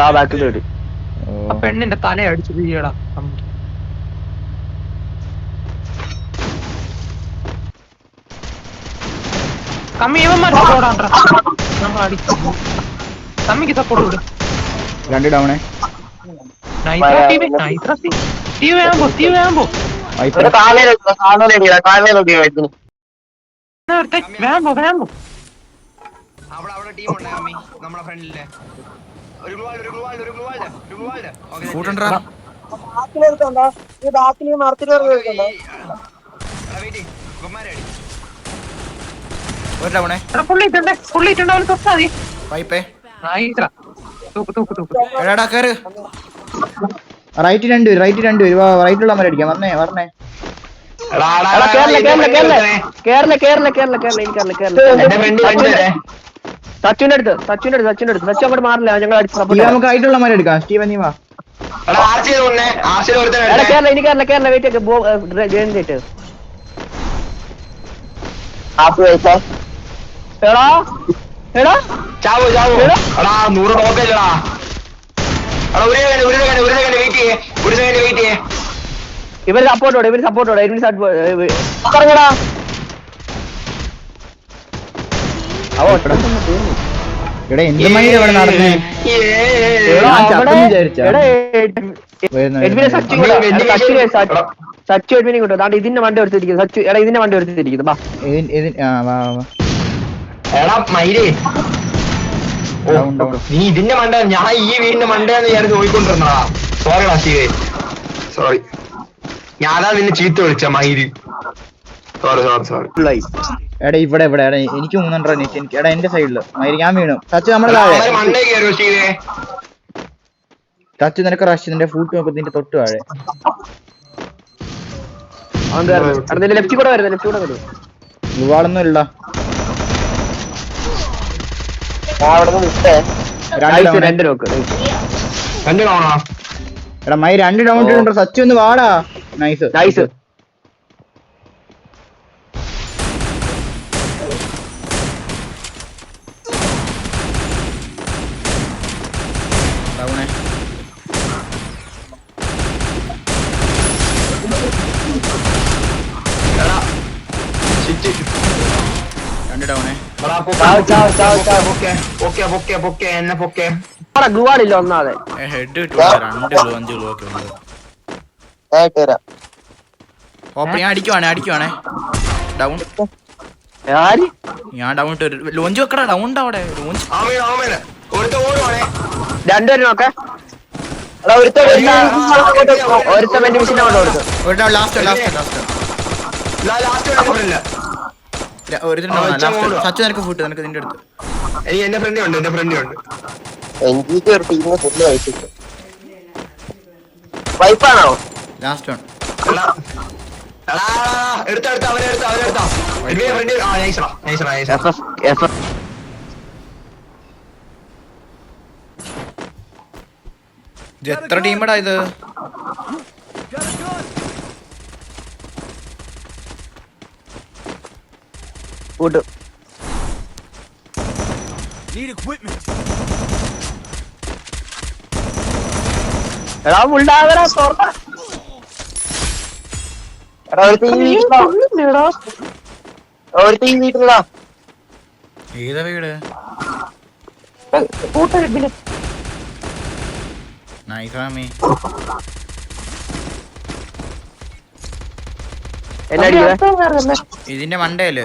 ആ ബാക്കിൽ വരും. പെണ്ണിന്റെ തല അടിച്ചു വീഴടാ. കമ്മി ഇവന്മാർ നമ്മൾ അടിച്ചു. കമ്മിക്ക് സപ്പോർട്ട് കൊടുക്കും. 2 ഡൗണേ. റൈറ്റ് 2 റൈറ്റുള്ള മരടിക്കാം. വരണേ. സച്ചിന്റെ അടുത്ത് സച്ചു അങ്ങോട്ട് മാറില്ല. ഞങ്ങൾ നമുക്ക് ആയിട്ടുള്ള മരം എടുക്കാം. സ്റ്റീവൻ നീ വാ. കേരള വെയിറ്റ് ഒക്കെ ഇവര് സപ്പോർട്ടോടെ എന്ത് മണി ഇവിടെ നടന്നേ? സച്ചു എഡ്മിനെ കിട്ടും. അതാണ്ട് ഇതിന്റെ വണ്ടി എടുത്തിരിക്കുന്നു. സച്ചു എടാ ഇതിന്റെ വണ്ടി എടുത്തിരിക്കുന്നു. നീ ഇതിന്റെ മണ്ട, ഞാൻ ഈ വീടിന്റെ മണ്ടയാന്ന് ഞാൻ നോക്കിക്കൊണ്ടിരുന്നടാ. സോറിടാ ശിവേ, സോറി. ഞാനാ നിന്നെ ചീത്ത വിളിച്ച മയില്. സോറി. എടാ ഇവിടെ എനിക്ക് 300 റൺ. എനിക്ക് എടാ എന്റെ സൈഡില് മയില് ഞാൻ വീണു. സച്ചു നമ്മുടെ താഴെ മണ്ടേ കയറുമോ ശിവേ? സച്ചു നിനക്ക് റഷ് നിന്റെ ഫൂട്ട് നോക്കും. നിന്റെ തൊട്ട് താഴെ ലെഫ്റ്റ് കൂടെ വരും. യുവാളൊന്നും ഇല്ല. എടാ മൈ 2 ഡൗൺ ഇട്ടുണ്ടോ? സച്ചു ഒന്ന് വാടാ. നൈസ്. ഗ്ലൂവാളില്ല ഒന്നാതെ. അടിക്കുവാണേ. ഡൗൺ ഞാൻ ഡൗൺ ലോഞ്ച് വെക്കടാ. ഡൗൺ അവിടെ രണ്ടുപേരും നോക്കെ. സച്ചു നിനക്ക് ഫുട്ട് നിനക്ക് നിന്റെ അടുത്ത് എന്റെ ഫ്രണ്ട് ഉണ്ട്. വൈപ്പാണോ ലാസ്റ്റ് വൺ? എത്ര ടീമടാ ഇത്? ഏതാ വീട്? നൈസാമി. ഇതിന്റെ മണ്ടയില്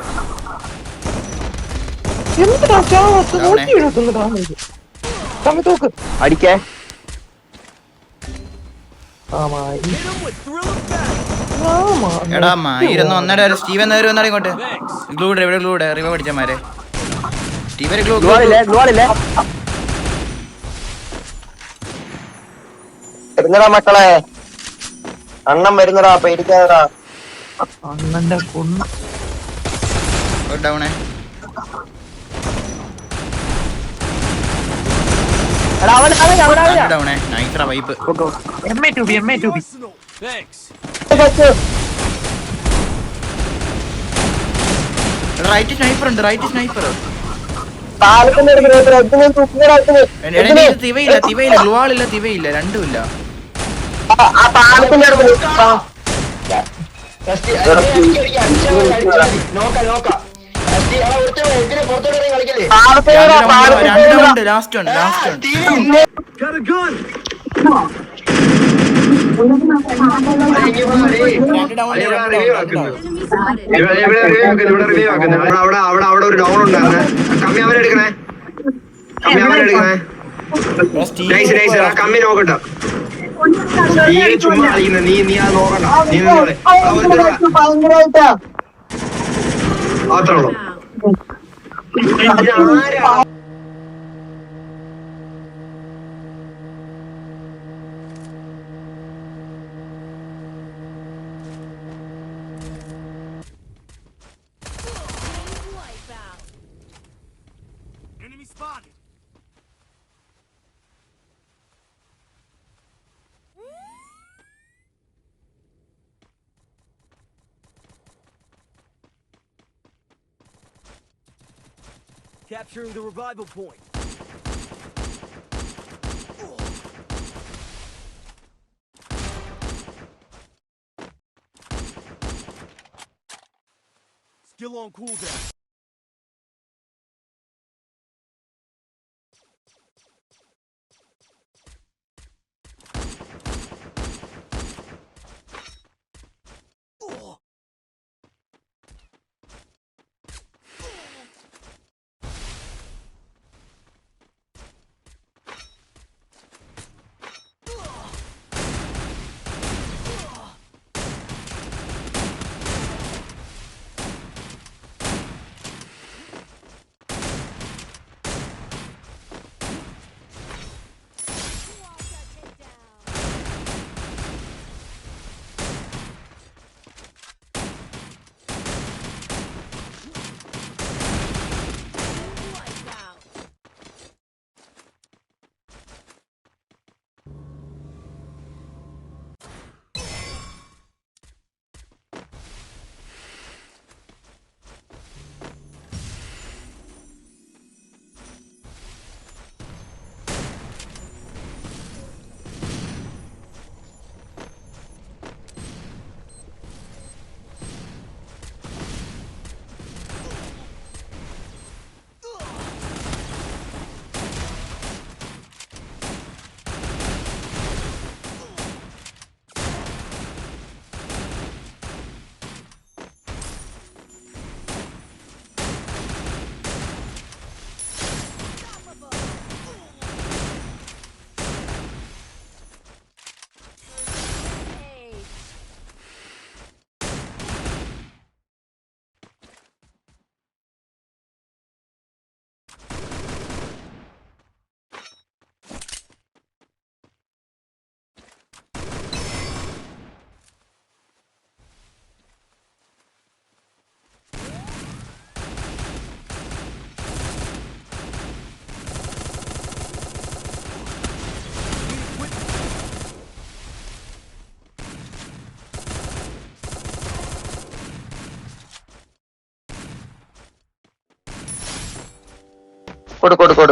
അടിക്കേ. എടാ മായിരുന്നു ഒന്നര. സ്റ്റീവൻ നേരെ വന്നാടെ ഇങ്ങോട്ട്. ഗ്ലൂഡ് എവിടെ? ഗ്ലൂഡ് റിവ പഠിച്ചമാരെ. സ്റ്റീവൻ വരുന്നടാ മക്കളെ, അണ്ണം വരുന്നടാ, പേടിക്കാതെടാ. അണ്ണന്റെ കൊന്നു ഡൗണേ. ഡൗണേ. നൈസ്രാ വൈപ്പ്. റൈറ്റ് സ്നൈപ്പർ ഉണ്ട്. പാലത്തിന്റെ തിവയില്ല ഗ്ലുവാളില്ല തിവയില്ല രണ്ടുമില്ല. ആ പാലത്തിന്റെ രണ്ടുണ്ട് ലാസ്റ്റ് ഉണ്ട് അവിടെ ഒരു ഡൗൺ ഉണ്ടായിരുന്നെ. കമ്മി അവനെ എടുക്കണേ. കമ്മി നോക്കട്ടോ. നീ ചുമ്മാ കളിക്കുന്ന നീ അത് നോക്കണ്ട. നീ മാത്രേ ഉള്ളൂ. Capturing the revival point. Still on cooldown.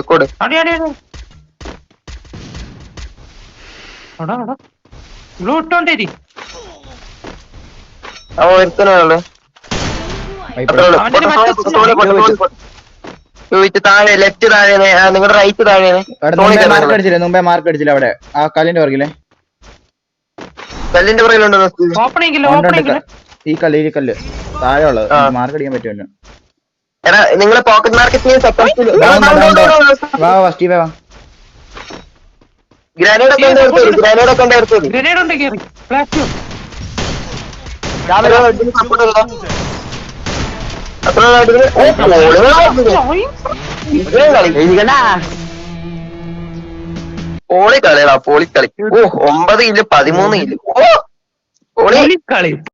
കൊടു അടി ബ്ലൂ ഇട്ടോണ്ടേരി ഒരുത്തനുള്ളു താഴെ ലെഫ്റ്റ് താഴെ നിങ്ങളുടെ റൈറ്റ് താഴെ മുമ്പേ മാർക്ക് അടിച്ചില്ല അവിടെ ആ കല്ലിന്റെ പുറകിലെ കല്ലിന്റെ പുറകിലുണ്ടോ ഈ കല്ല് താഴെ ഉള്ളത് മാർക്ക് അടിക്കാൻ പറ്റുമല്ലോ. എടാ നിങ്ങള് പോക്കറ്റ് മാർക്കറ്റിന് ഗ്രാനേഡ് ഒക്കെ ഗ്രനേഡ് ഉണ്ട് കേറി ഫ്ലാഷ് പോളി കളിയടാ പോളിക്കളി. 9 ഇല്ല 13 ഇല്ല. ഓ പോളി കളി